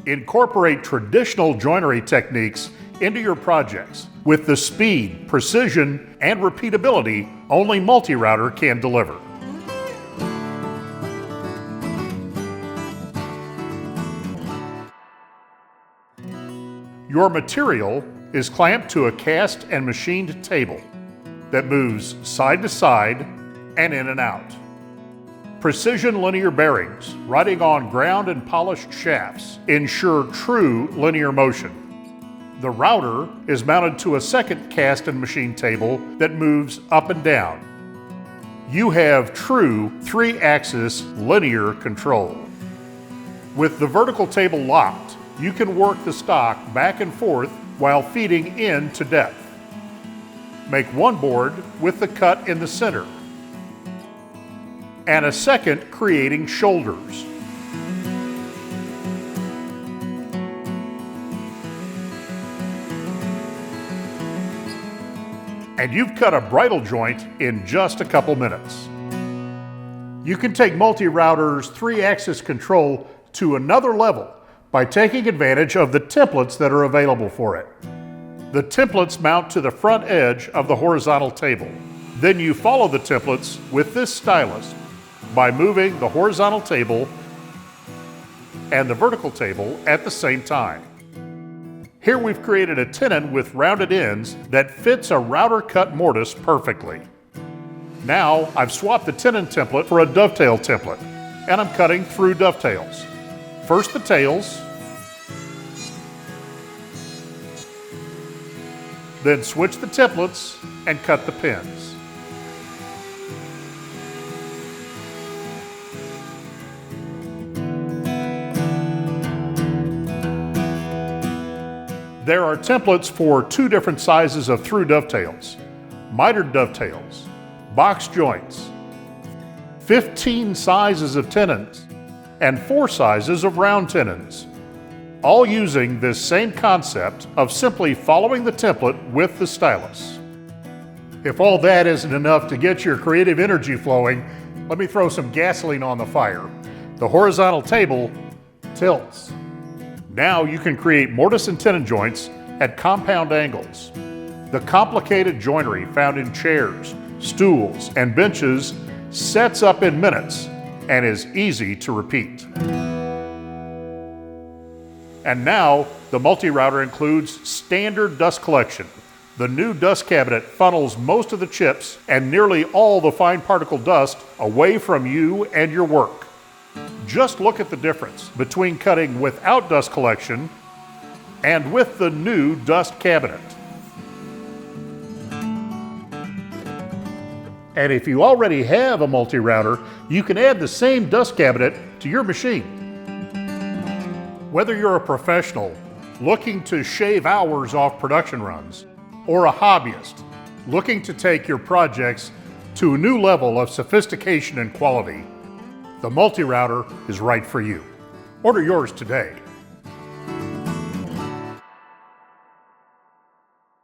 Incorporate traditional joinery techniques into your projects with the speed, precision, and repeatability only multi-router can deliver. Your material is clamped to a cast and machined table that moves side to side and in and out. Precision linear bearings riding on ground and polished shafts ensure true linear motion. The router is mounted to a second cast and machine table that moves up and down. You have true 3-axis linear control. With the vertical table locked, you can work the stock back and forth while feeding in to depth. Make one board with the cut in the center, and a second creating shoulders. And you've cut a bridle joint in just a couple minutes. You can take multi-router's 3-axis control to another level by taking advantage of the templates that are available for it. The templates mount to the front edge of the horizontal table. Then you follow the templates with this stylus by moving the horizontal table and the vertical table at the same time. Here we've created a tenon with rounded ends that fits a router cut mortise perfectly. Now I've swapped the tenon template for a dovetail template, and I'm cutting through dovetails. First the tails, then switch the templates and cut the pins. There are templates for 2 different sizes of through dovetails, mitered dovetails, box joints, 15 sizes of tenons, and 4 sizes of round tenons, all using this same concept of simply following the template with the stylus. If all that isn't enough to get your creative energy flowing, let me throw some gasoline on the fire. The horizontal table tilts. Now you can create mortise and tenon joints at compound angles. The complicated joinery found in chairs, stools, and benches sets up in minutes and is easy to repeat. And now the multi-router includes standard dust collection. The new dust cabinet funnels most of the chips and nearly all the fine particle dust away from you and your work. Just look at the difference between cutting without dust collection and with the new dust cabinet. And if you already have a multi-router, you can add the same dust cabinet to your machine. Whether you're a professional looking to shave hours off production runs, or a hobbyist looking to take your projects to a new level of sophistication and quality, the multi-router is right for you. Order yours today.